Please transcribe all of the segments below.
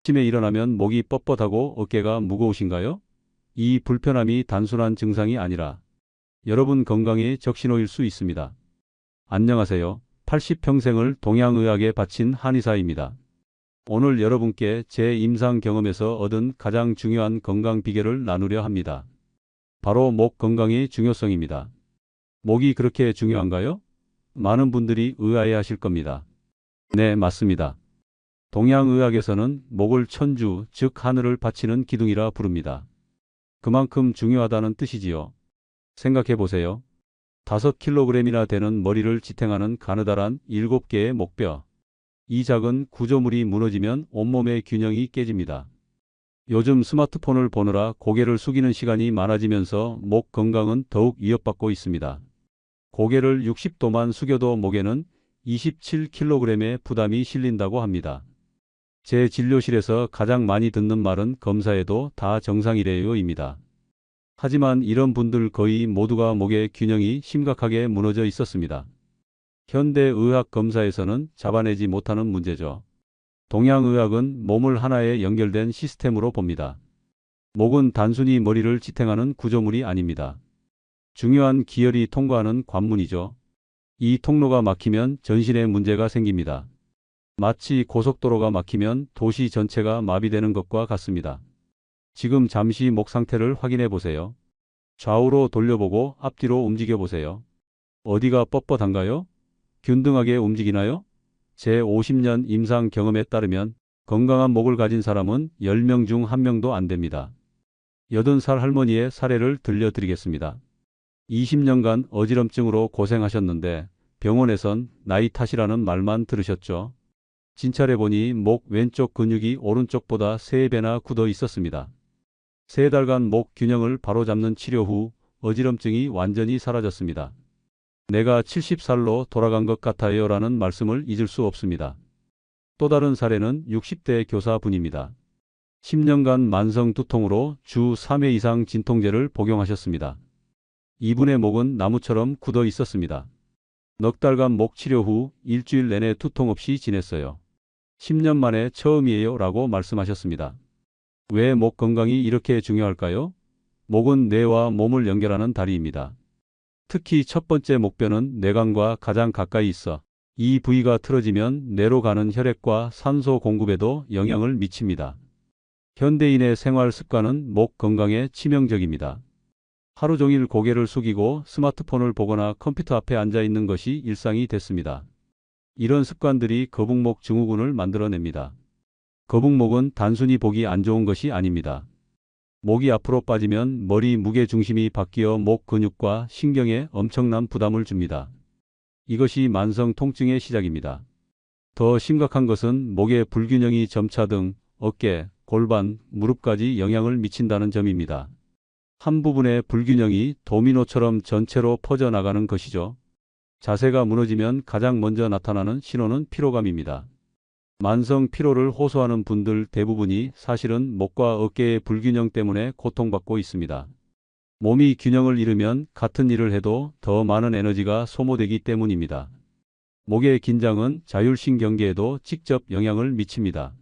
아침에 일어나면 목이 뻣뻣하고 어깨가 무거우신가요? 이 불편함이 단순한 증상이 아니라 여러분 건강의 적신호일 수 있습니다. 안녕하세요. 80평생을 동양의학에 바친 한의사입니다. 오늘 여러분께 제 임상 경험에서 얻은 가장 중요한 건강 비결을 나누려 합니다. 바로 목 건강의 중요성입니다. 목이 그렇게 중요한가요? 많은 분들이 의아해하실 겁니다. 네, 맞습니다. 동양의학에서는 목을 천주, 즉 하늘을 바치는 기둥이라 부릅니다. 그만큼 중요하다는 뜻이지요. 생각해 보세요. 5kg이나 되는 머리를 지탱하는 가느다란 7개의 목뼈. 이 작은 구조물이 무너지면 온몸의 균형이 깨집니다. 요즘 스마트폰을 보느라 고개를 숙이는 시간이 많아지면서 목 건강은 더욱 위협받고 있습니다. 고개를 60도만 숙여도 목에는 27kg의 부담이 실린다고 합니다. 제 진료실에서 가장 많이 듣는 말은 검사에도 다 정상이래요입니다. 하지만 이런 분들 거의 모두가 목의 균형이 심각하게 무너져 있었습니다. 현대의학 검사에서는 잡아내지 못하는 문제죠. 동양의학은 몸을 하나의 연결된 시스템으로 봅니다. 목은 단순히 머리를 지탱하는 구조물이 아닙니다. 중요한 기혈이 통과하는 관문이죠. 이 통로가 막히면 전신에 문제가 생깁니다. 마치 고속도로가 막히면 도시 전체가 마비되는 것과 같습니다. 지금 잠시 목 상태를 확인해 보세요. 좌우로 돌려보고 앞뒤로 움직여 보세요. 어디가 뻣뻣한가요? 균등하게 움직이나요? 제 50년 임상 경험에 따르면 건강한 목을 가진 사람은 10명 중 1명도 안 됩니다. 80살 할머니의 사례를 들려드리겠습니다. 20년간 어지럼증으로 고생하셨는데 병원에선 나이 탓이라는 말만 들으셨죠. 진찰해보니 목 왼쪽 근육이 오른쪽보다 3배나 굳어 있었습니다. 3달간 목 균형을 바로잡는 치료 후 어지럼증이 완전히 사라졌습니다. 내가 70살로 돌아간 것 같아요 라는 말씀을 잊을 수 없습니다. 또 다른 사례는 60대 교사분입니다. 10년간 만성 두통으로 주 3회 이상 진통제를 복용하셨습니다. 이분의 목은 나무처럼 굳어 있었습니다. 넉 달간 목 치료 후 일주일 내내 두통 없이 지냈어요. 10년 만에 처음이에요 라고 말씀하셨습니다. 왜 목 건강이 이렇게 중요할까요? 목은 뇌와 몸을 연결하는 다리입니다. 특히 첫 번째 목뼈는 뇌관과 가장 가까이 있어 이 부위가 틀어지면 뇌로 가는 혈액과 산소 공급에도 영향을 미칩니다. 현대인의 생활 습관은 목 건강에 치명적입니다. 하루 종일 고개를 숙이고 스마트폰을 보거나 컴퓨터 앞에 앉아 있는 것이 일상이 됐습니다. 이런 습관들이 거북목 증후군을 만들어냅니다. 거북목은 단순히 보기 안 좋은 것이 아닙니다. 목이 앞으로 빠지면 머리 무게 중심이 바뀌어 목 근육과 신경에 엄청난 부담을 줍니다. 이것이 만성 통증의 시작입니다. 더 심각한 것은 목의 불균형이 점차 등, 어깨, 골반, 무릎까지 영향을 미친다는 점입니다. 한 부분의 불균형이 도미노처럼 전체로 퍼져나가는 것이죠. 자세가 무너지면 가장 먼저 나타나는 신호는 피로감입니다. 만성 피로를 호소하는 분들 대부분이 사실은 목과 어깨의 불균형 때문에 고통받고 있습니다. 몸이 균형을 잃으면 같은 일을 해도 더 많은 에너지가 소모되기 때문입니다. 목의 긴장은 자율신경계에도 직접 영향을 미칩니다.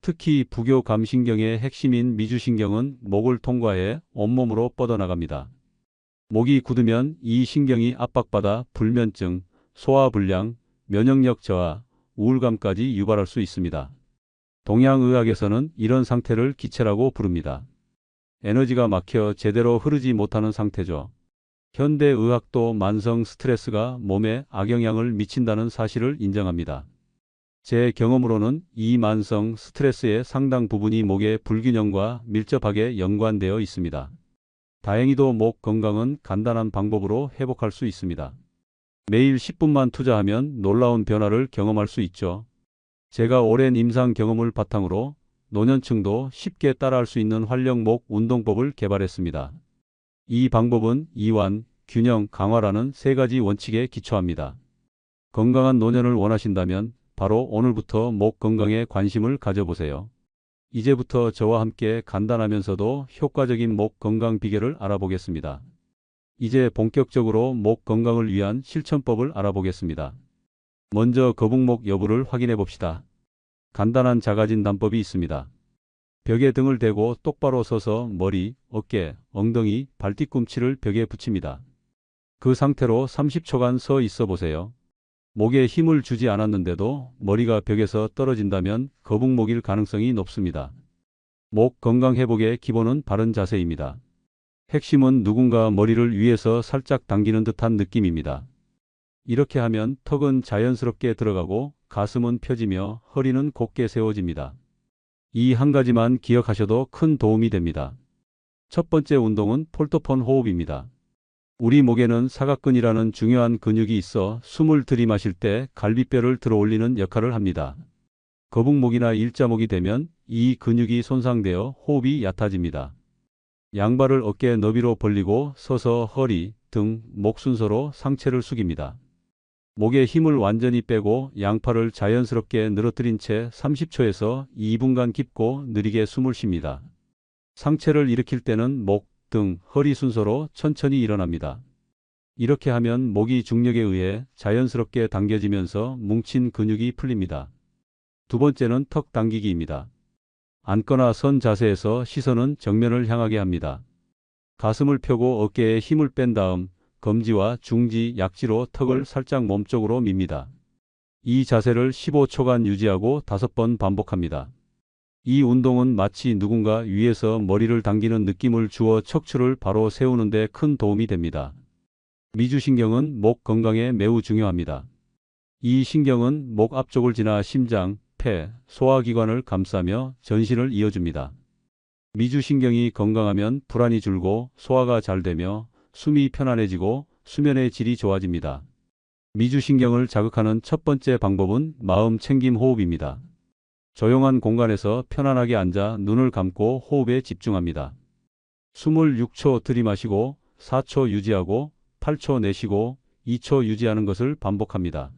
특히 부교감신경의 핵심인 미주신경은 목을 통과해 온몸으로 뻗어나갑니다. 목이 굳으면 이 신경이 압박받아 불면증, 소화불량, 면역력 저하, 우울감까지 유발할 수 있습니다. 동양의학에서는 이런 상태를 기체라고 부릅니다. 에너지가 막혀 제대로 흐르지 못하는 상태죠. 현대의학도 만성 스트레스가 몸에 악영향을 미친다는 사실을 인정합니다. 제 경험으로는 이 만성 스트레스의 상당 부분이 목의 불균형과 밀접하게 연관되어 있습니다. 다행히도 목 건강은 간단한 방법으로 회복할 수 있습니다. 매일 10분만 투자하면 놀라운 변화를 경험할 수 있죠. 제가 오랜 임상 경험을 바탕으로 노년층도 쉽게 따라할 수 있는 활력목 운동법을 개발했습니다. 이 방법은 이완, 균형, 강화라는 3가지 원칙에 기초합니다. 건강한 노년을 원하신다면 바로 오늘부터 목 건강에 관심을 가져보세요. 이제부터 저와 함께 간단하면서도 효과적인 목 건강 비결을 알아보겠습니다. 이제 본격적으로 목 건강을 위한 실천법을 알아보겠습니다. 먼저 거북목 여부를 확인해 봅시다. 간단한 자가진 단법이 있습니다. 벽에 등을 대고 똑바로 서서 머리, 어깨, 엉덩이, 발 뒤꿈치를 벽에 붙입니다. 그 상태로 30초간 서 있어 보세요. 목에 힘을 주지 않았는데도 머리가 벽에서 떨어진다면 거북목일 가능성이 높습니다. 목 건강 회복의 기본은 바른 자세입니다. 핵심은 누군가 머리를 위에서 살짝 당기는 듯한 느낌입니다. 이렇게 하면 턱은 자연스럽게 들어가고 가슴은 펴지며 허리는 곧게 세워집니다. 이 한 가지만 기억하셔도 큰 도움이 됩니다. 첫 번째 운동은 폴더폰 호흡입니다. 우리 목에는 사각근이라는 중요한 근육이 있어 숨을 들이마실 때 갈비뼈를 들어올리는 역할을 합니다. 거북목이나 일자목이 되면 이 근육이 손상되어 호흡이 얕아집니다. 양발을 어깨 너비로 벌리고 서서 허리, 등, 목 순서로 상체를 숙입니다. 목에 힘을 완전히 빼고 양팔을 자연스럽게 늘어뜨린 채 30초에서 2분간 깊고 느리게 숨을 쉽니다. 상체를 일으킬 때는 목, 등, 허리 순서로 천천히 일어납니다. 이렇게 하면 목이 중력에 의해 자연스럽게 당겨지면서 뭉친 근육이 풀립니다. 두 번째는 턱 당기기입니다. 앉거나 선 자세에서 시선은 정면을 향하게 합니다. 가슴을 펴고 어깨에 힘을 뺀 다음 검지와 중지, 약지로 턱을 살짝 몸쪽으로 밉니다. 이 자세를 15초간 유지하고 5번 반복합니다. 이 운동은 마치 누군가 위에서 머리를 당기는 느낌을 주어 척추를 바로 세우는 데 큰 도움이 됩니다. 미주신경은 목 건강에 매우 중요합니다. 이 신경은 목 앞쪽을 지나 심장, 폐, 소화기관을 감싸며 전신을 이어줍니다. 미주신경이 건강하면 불안이 줄고 소화가 잘 되며 숨이 편안해지고 수면의 질이 좋아집니다. 미주신경을 자극하는 첫 번째 방법은 마음 챙김 호흡입니다. 조용한 공간에서 편안하게 앉아 눈을 감고 호흡에 집중합니다. 숨을 6초 들이마시고 4초 유지하고 8초 내쉬고 2초 유지하는 것을 반복합니다.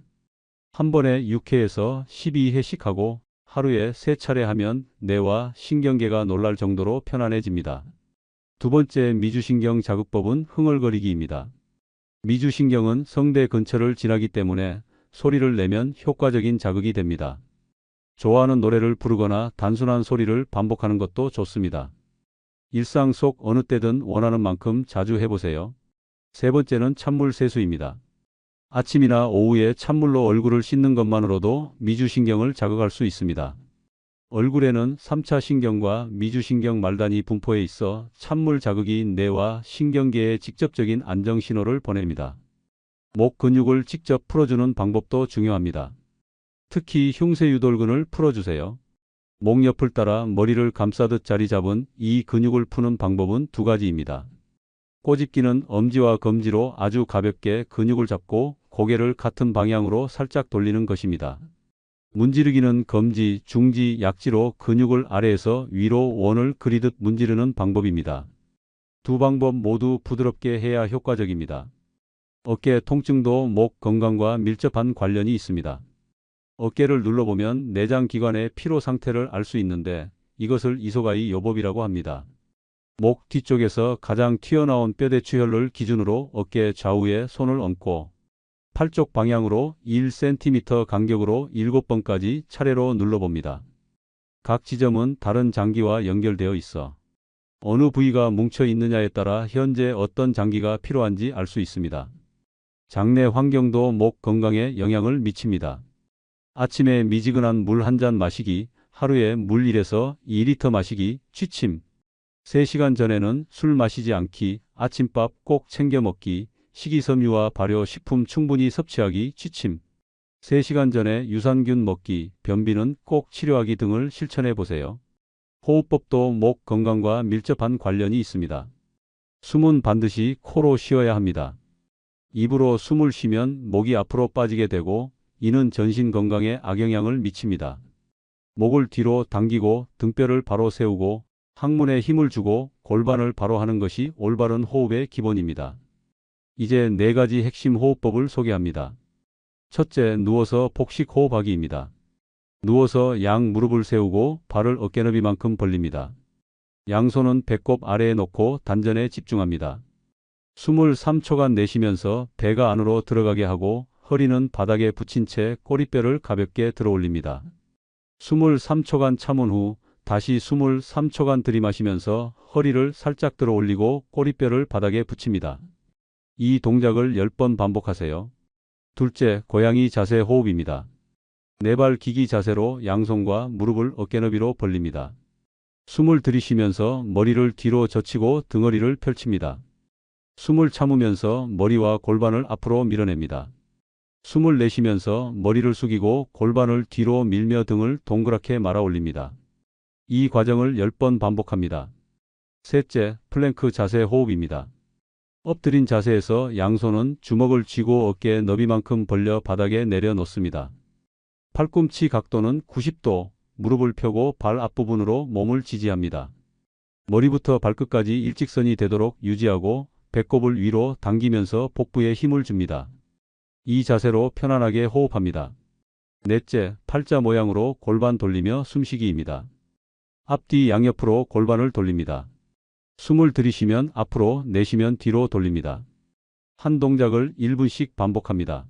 한 번에 6회에서 12회씩 하고 하루에 3차례 하면 뇌와 신경계가 놀랄 정도로 편안해집니다. 두 번째 미주신경 자극법은 흥얼거리기입니다. 미주신경은 성대 근처를 지나기 때문에 소리를 내면 효과적인 자극이 됩니다. 좋아하는 노래를 부르거나 단순한 소리를 반복하는 것도 좋습니다. 일상 속 어느 때든 원하는 만큼 자주 해보세요. 세 번째는 찬물 세수입니다. 아침이나 오후에 찬물로 얼굴을 씻는 것만으로도 미주신경을 자극할 수 있습니다. 얼굴에는 3차 신경과 미주신경 말단이 분포해 있어 찬물 자극이 뇌와 신경계에 직접적인 안정 신호를 보냅니다. 목 근육을 직접 풀어주는 방법도 중요합니다. 특히 흉쇄유돌근을 풀어주세요. 목 옆을 따라 머리를 감싸듯 자리 잡은 이 근육을 푸는 방법은 두 가지입니다. 꼬집기는 엄지와 검지로 아주 가볍게 근육을 잡고 고개를 같은 방향으로 살짝 돌리는 것입니다. 문지르기는 검지, 중지, 약지로 근육을 아래에서 위로 원을 그리듯 문지르는 방법입니다. 두 방법 모두 부드럽게 해야 효과적입니다. 어깨 통증도 목 건강과 밀접한 관련이 있습니다. 어깨를 눌러보면 내장기관의 피로 상태를 알 수 있는데 이것을 이소가이 요법이라고 합니다. 목 뒤쪽에서 가장 튀어나온 뼈대추혈을 기준으로 어깨 좌우에 손을 얹고 팔 쪽 방향으로 1cm 간격으로 7번까지 차례로 눌러봅니다. 각 지점은 다른 장기와 연결되어 있어 어느 부위가 뭉쳐 있느냐에 따라 현재 어떤 장기가 필요한지 알 수 있습니다. 장내 환경도 목 건강에 영향을 미칩니다. 아침에 미지근한 물 한 잔 마시기, 하루에 물 1에서 2리터 마시기, 취침. 3시간 전에는 술 마시지 않기, 아침밥 꼭 챙겨 먹기, 식이섬유와 발효 식품 충분히 섭취하기, 취침. 3시간 전에 유산균 먹기, 변비는 꼭 치료하기 등을 실천해 보세요. 호흡법도 목 건강과 밀접한 관련이 있습니다. 숨은 반드시 코로 쉬어야 합니다. 입으로 숨을 쉬면 목이 앞으로 빠지게 되고 이는 전신 건강에 악영향을 미칩니다. 목을 뒤로 당기고 등뼈를 바로 세우고 항문에 힘을 주고 골반을 바로 하는 것이 올바른 호흡의 기본입니다. 이제 4가지 핵심 호흡법을 소개합니다. 첫째, 누워서 복식 호흡하기입니다. 누워서 양 무릎을 세우고 발을 어깨 너비만큼 벌립니다. 양손은 배꼽 아래에 놓고 단전에 집중합니다. 숨을 3초간 내쉬면서 배가 안으로 들어가게 하고 허리는 바닥에 붙인 채 꼬리뼈를 가볍게 들어 올립니다. 숨을 3초간 참은 후 다시 숨을 3초간 들이마시면서 허리를 살짝 들어 올리고 꼬리뼈를 바닥에 붙입니다. 이 동작을 10번 반복하세요. 둘째, 고양이 자세 호흡입니다. 네 발 기기 자세로 양손과 무릎을 어깨 너비로 벌립니다. 숨을 들이쉬면서 머리를 뒤로 젖히고 등허리를 펼칩니다. 숨을 참으면서 머리와 골반을 앞으로 밀어냅니다. 숨을 내쉬면서 머리를 숙이고 골반을 뒤로 밀며 등을 동그랗게 말아 올립니다. 이 과정을 10번 반복합니다. 셋째, 플랭크 자세 호흡입니다. 엎드린 자세에서 양손은 주먹을 쥐고 어깨 너비만큼 벌려 바닥에 내려놓습니다. 팔꿈치 각도는 90도, 무릎을 펴고 발 앞부분으로 몸을 지지합니다. 머리부터 발끝까지 일직선이 되도록 유지하고 배꼽을 위로 당기면서 복부에 힘을 줍니다. 이 자세로 편안하게 호흡합니다. 넷째, 팔자 모양으로 골반 돌리며 숨쉬기입니다. 앞뒤 양옆으로 골반을 돌립니다. 숨을 들이쉬면 앞으로, 내쉬면 뒤로 돌립니다. 한 동작을 1분씩 반복합니다.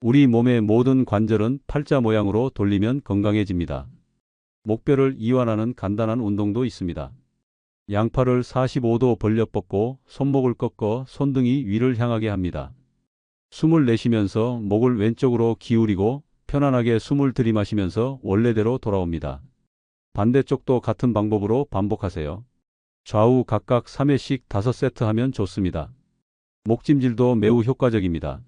우리 몸의 모든 관절은 팔자 모양으로 돌리면 건강해집니다. 목뼈를 이완하는 간단한 운동도 있습니다. 양팔을 45도 벌려 뻗고 손목을 꺾어 손등이 위를 향하게 합니다. 숨을 내쉬면서 목을 왼쪽으로 기울이고 편안하게 숨을 들이마시면서 원래대로 돌아옵니다. 반대쪽도 같은 방법으로 반복하세요. 좌우 각각 3회씩 5세트 하면 좋습니다. 목찜질도 매우 효과적입니다.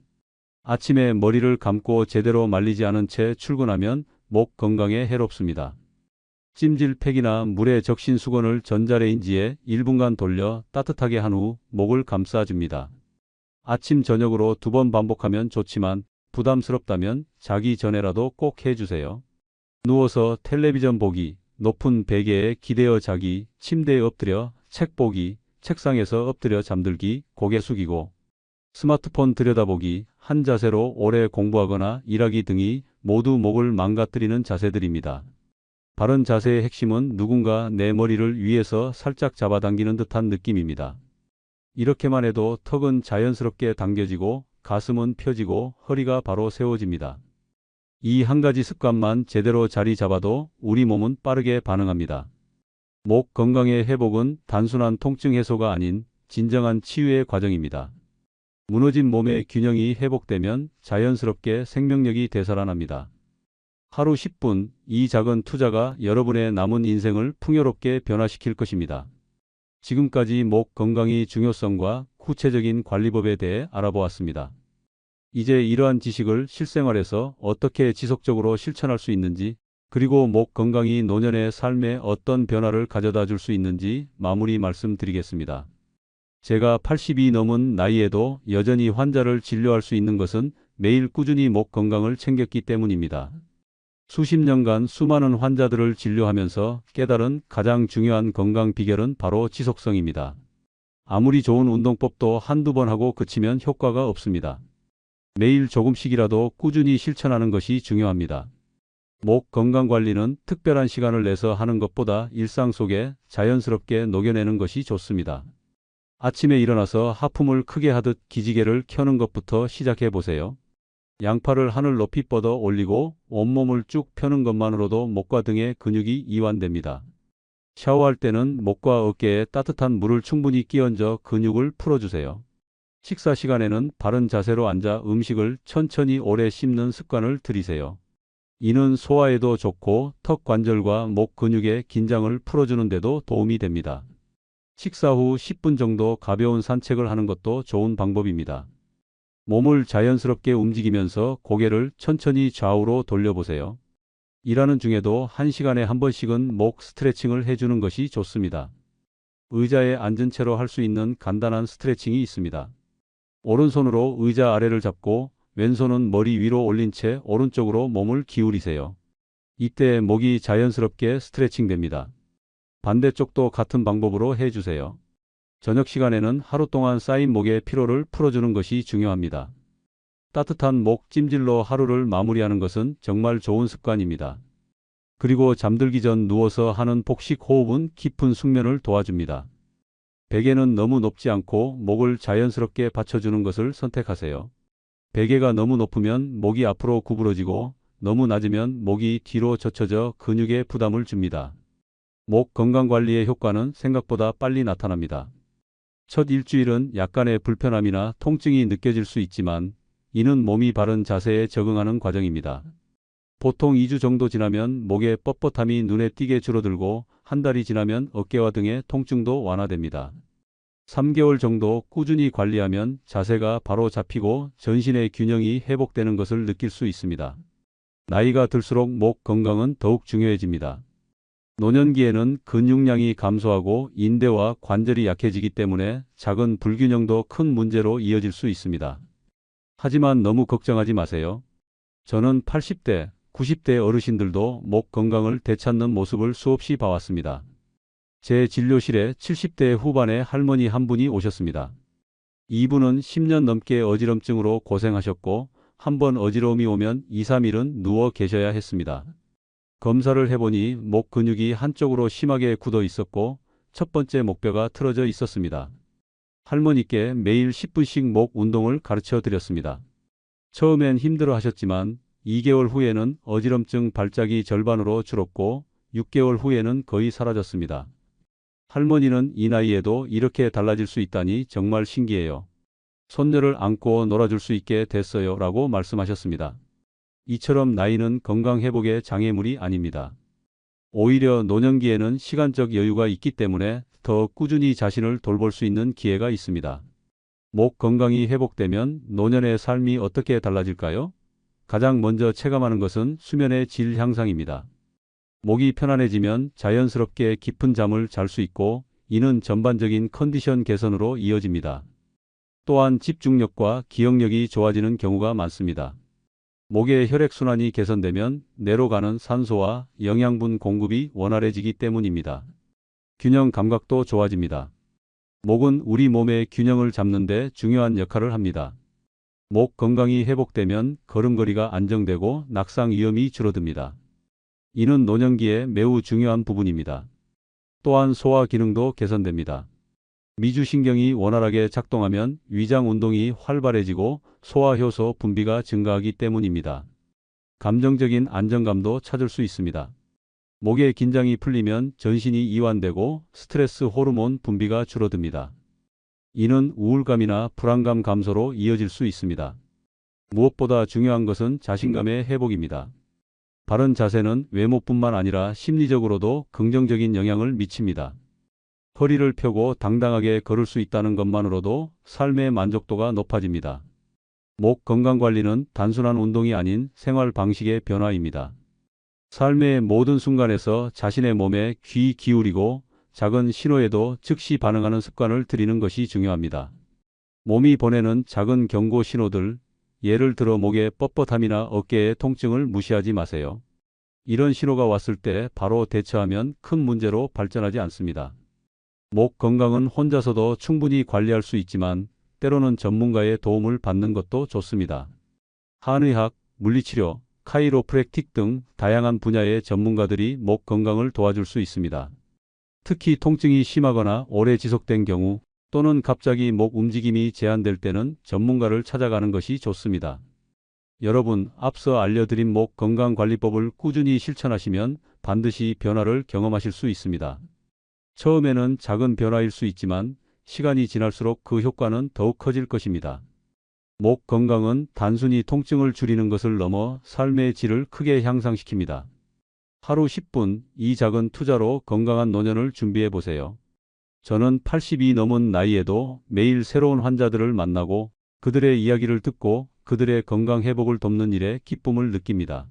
아침에 머리를 감고 제대로 말리지 않은 채 출근하면 목 건강에 해롭습니다. 찜질팩이나 물에 적신 수건을 전자레인지에 1분간 돌려 따뜻하게 한 후 목을 감싸줍니다. 아침 저녁으로 2번 반복하면 좋지만 부담스럽다면 자기 전에라도 꼭 해주세요. 누워서 텔레비전 보기, 높은 베개에 기대어 자기, 침대에 엎드려 책 보기, 책상에서 엎드려 잠들기, 고개 숙이고 스마트폰 들여다보기, 한 자세로 오래 공부하거나 일하기 등이 모두 목을 망가뜨리는 자세들입니다. 바른 자세의 핵심은 누군가 내 머리를 위에서 살짝 잡아당기는 듯한 느낌입니다. 이렇게만 해도 턱은 자연스럽게 당겨지고 가슴은 펴지고 허리가 바로 세워집니다. 이 한 가지 습관만 제대로 자리 잡아도 우리 몸은 빠르게 반응합니다. 목 건강의 회복은 단순한 통증 해소가 아닌 진정한 치유의 과정입니다. 무너진 몸의 균형이 회복되면 자연스럽게 생명력이 되살아납니다. 하루 10분, 이 작은 투자가 여러분의 남은 인생을 풍요롭게 변화시킬 것입니다. 지금까지 목 건강의 중요성과 구체적인 관리법에 대해 알아보았습니다. 이제 이러한 지식을 실생활에서 어떻게 지속적으로 실천할 수 있는지, 그리고 목 건강이 노년의 삶에 어떤 변화를 가져다 줄 수 있는지 마무리 말씀드리겠습니다. 제가 80이 넘은 나이에도 여전히 환자를 진료할 수 있는 것은 매일 꾸준히 목 건강을 챙겼기 때문입니다. 수십 년간 수많은 환자들을 진료하면서 깨달은 가장 중요한 건강 비결은 바로 지속성입니다. 아무리 좋은 운동법도 한두 번 하고 그치면 효과가 없습니다. 매일 조금씩이라도 꾸준히 실천하는 것이 중요합니다. 목 건강 관리는 특별한 시간을 내서 하는 것보다 일상 속에 자연스럽게 녹여내는 것이 좋습니다. 아침에 일어나서 하품을 크게 하듯 기지개를 켜는 것부터 시작해 보세요. 양팔을 하늘 높이 뻗어 올리고 온몸을 쭉 펴는 것만으로도 목과 등의 근육이 이완됩니다. 샤워할 때는 목과 어깨에 따뜻한 물을 충분히 끼얹어 근육을 풀어주세요. 식사 시간에는 바른 자세로 앉아 음식을 천천히 오래 씹는 습관을 들이세요. 이는 소화에도 좋고 턱 관절과 목 근육의 긴장을 풀어주는 데도 도움이 됩니다. 식사 후 10분 정도 가벼운 산책을 하는 것도 좋은 방법입니다. 몸을 자연스럽게 움직이면서 고개를 천천히 좌우로 돌려보세요. 일하는 중에도 1시간에 한 번씩은 목 스트레칭을 해주는 것이 좋습니다. 의자에 앉은 채로 할 수 있는 간단한 스트레칭이 있습니다. 오른손으로 의자 아래를 잡고 왼손은 머리 위로 올린 채 오른쪽으로 몸을 기울이세요. 이때 목이 자연스럽게 스트레칭 됩니다. 반대쪽도 같은 방법으로 해주세요. 저녁 시간에는 하루 동안 쌓인 목의 피로를 풀어주는 것이 중요합니다. 따뜻한 목 찜질로 하루를 마무리하는 것은 정말 좋은 습관입니다. 그리고 잠들기 전 누워서 하는 복식 호흡은 깊은 숙면을 도와줍니다. 베개는 너무 높지 않고 목을 자연스럽게 받쳐주는 것을 선택하세요. 베개가 너무 높으면 목이 앞으로 구부러지고 너무 낮으면 목이 뒤로 젖혀져 근육에 부담을 줍니다. 목 건강관리의 효과는 생각보다 빨리 나타납니다. 첫 일주일은 약간의 불편함이나 통증이 느껴질 수 있지만 이는 몸이 바른 자세에 적응하는 과정입니다. 보통 2주 정도 지나면 목의 뻣뻣함이 눈에 띄게 줄어들고 한 달이 지나면 어깨와 등의 통증도 완화됩니다. 3개월 정도 꾸준히 관리하면 자세가 바로 잡히고 전신의 균형이 회복되는 것을 느낄 수 있습니다. 나이가 들수록 목 건강은 더욱 중요해집니다. 노년기에는 근육량이 감소하고 인대와 관절이 약해지기 때문에 작은 불균형도 큰 문제로 이어질 수 있습니다. 하지만 너무 걱정하지 마세요. 저는 80대, 90대 어르신들도 목 건강을 되찾는 모습을 수없이 봐왔습니다. 제 진료실에 70대 후반의 할머니 한 분이 오셨습니다. 이분은 10년 넘게 어지럼증으로 고생하셨고 한번 어지러움이 오면 2, 3일은 누워 계셔야 했습니다. 검사를 해보니 목 근육이 한쪽으로 심하게 굳어 있었고 첫 번째 목뼈가 틀어져 있었습니다. 할머니께 매일 10분씩 목 운동을 가르쳐 드렸습니다. 처음엔 힘들어 하셨지만 2개월 후에는 어지럼증 발작이 절반으로 줄었고 6개월 후에는 거의 사라졌습니다. 할머니는 이 나이에도 이렇게 달라질 수 있다니 정말 신기해요. 손녀를 안고 놀아줄 수 있게 됐어요 라고 말씀하셨습니다. 이처럼 나이는 건강 회복의 장애물이 아닙니다. 오히려 노년기에는 시간적 여유가 있기 때문에 더 꾸준히 자신을 돌볼 수 있는 기회가 있습니다. 목 건강이 회복되면 노년의 삶이 어떻게 달라질까요? 가장 먼저 체감하는 것은 수면의 질 향상입니다. 목이 편안해지면 자연스럽게 깊은 잠을 잘 수 있고 이는 전반적인 컨디션 개선으로 이어집니다. 또한 집중력과 기억력이 좋아지는 경우가 많습니다. 목의 혈액순환이 개선되면 뇌로 가는 산소와 영양분 공급이 원활해지기 때문입니다. 균형 감각도 좋아집니다. 목은 우리 몸의 균형을 잡는 데 중요한 역할을 합니다. 목 건강이 회복되면 걸음걸이가 안정되고 낙상 위험이 줄어듭니다. 이는 노년기에 매우 중요한 부분입니다. 또한 소화 기능도 개선됩니다. 미주신경이 원활하게 작동하면 위장 운동이 활발해지고 소화효소 분비가 증가하기 때문입니다. 감정적인 안정감도 찾을 수 있습니다. 목의 긴장이 풀리면 전신이 이완되고 스트레스 호르몬 분비가 줄어듭니다. 이는 우울감이나 불안감 감소로 이어질 수 있습니다. 무엇보다 중요한 것은 자신감의 회복입니다. 바른 자세는 외모뿐만 아니라 심리적으로도 긍정적인 영향을 미칩니다. 허리를 펴고 당당하게 걸을 수 있다는 것만으로도 삶의 만족도가 높아집니다. 목 건강관리는 단순한 운동이 아닌 생활 방식의 변화입니다. 삶의 모든 순간에서 자신의 몸에 귀 기울이고 작은 신호에도 즉시 반응하는 습관을 들이는 것이 중요합니다. 몸이 보내는 작은 경고 신호들, 예를 들어 목의 뻣뻣함이나 어깨의 통증을 무시하지 마세요. 이런 신호가 왔을 때 바로 대처하면 큰 문제로 발전하지 않습니다. 목 건강은 혼자서도 충분히 관리할 수 있지만 때로는 전문가의 도움을 받는 것도 좋습니다. 한의학, 물리치료, 카이로프랙틱 등 다양한 분야의 전문가들이 목 건강을 도와줄 수 있습니다. 특히 통증이 심하거나 오래 지속된 경우 또는 갑자기 목 움직임이 제한될 때는 전문가를 찾아가는 것이 좋습니다. 여러분, 앞서 알려드린 목 건강관리법을 꾸준히 실천하시면 반드시 변화를 경험하실 수 있습니다. 처음에는 작은 변화일 수 있지만 시간이 지날수록 그 효과는 더욱 커질 것입니다. 목 건강은 단순히 통증을 줄이는 것을 넘어 삶의 질을 크게 향상시킵니다. 하루 10분, 이 작은 투자로 건강한 노년을 준비해 보세요. 저는 80이 넘은 나이에도 매일 새로운 환자들을 만나고 그들의 이야기를 듣고 그들의 건강 회복을 돕는 일에 기쁨을 느낍니다.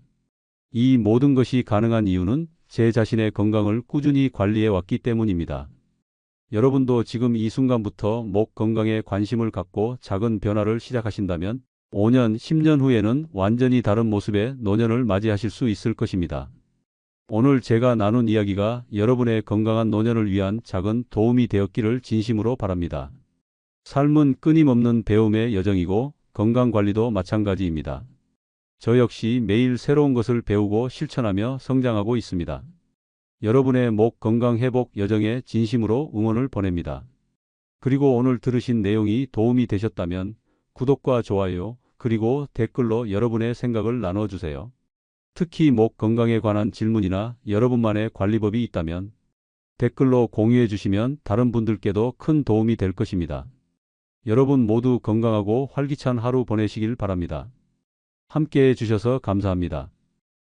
이 모든 것이 가능한 이유는 제 자신의 건강을 꾸준히 관리해 왔기 때문입니다. 여러분도 지금 이 순간부터 목 건강에 관심을 갖고 작은 변화를 시작하신다면 5년, 10년 후에는 완전히 다른 모습의 노년을 맞이하실 수 있을 것입니다. 오늘 제가 나눈 이야기가 여러분의 건강한 노년을 위한 작은 도움이 되었기를 진심으로 바랍니다. 삶은 끊임없는 배움의 여정이고 건강관리도 마찬가지입니다. 저 역시 매일 새로운 것을 배우고 실천하며 성장하고 있습니다. 여러분의 목 건강 회복 여정에 진심으로 응원을 보냅니다. 그리고 오늘 들으신 내용이 도움이 되셨다면 구독과 좋아요, 그리고 댓글로 여러분의 생각을 나눠주세요. 특히 목 건강에 관한 질문이나 여러분만의 관리법이 있다면 댓글로 공유해 주시면 다른 분들께도 큰 도움이 될 것입니다. 여러분 모두 건강하고 활기찬 하루 보내시길 바랍니다. 함께 해 주셔서 감사합니다.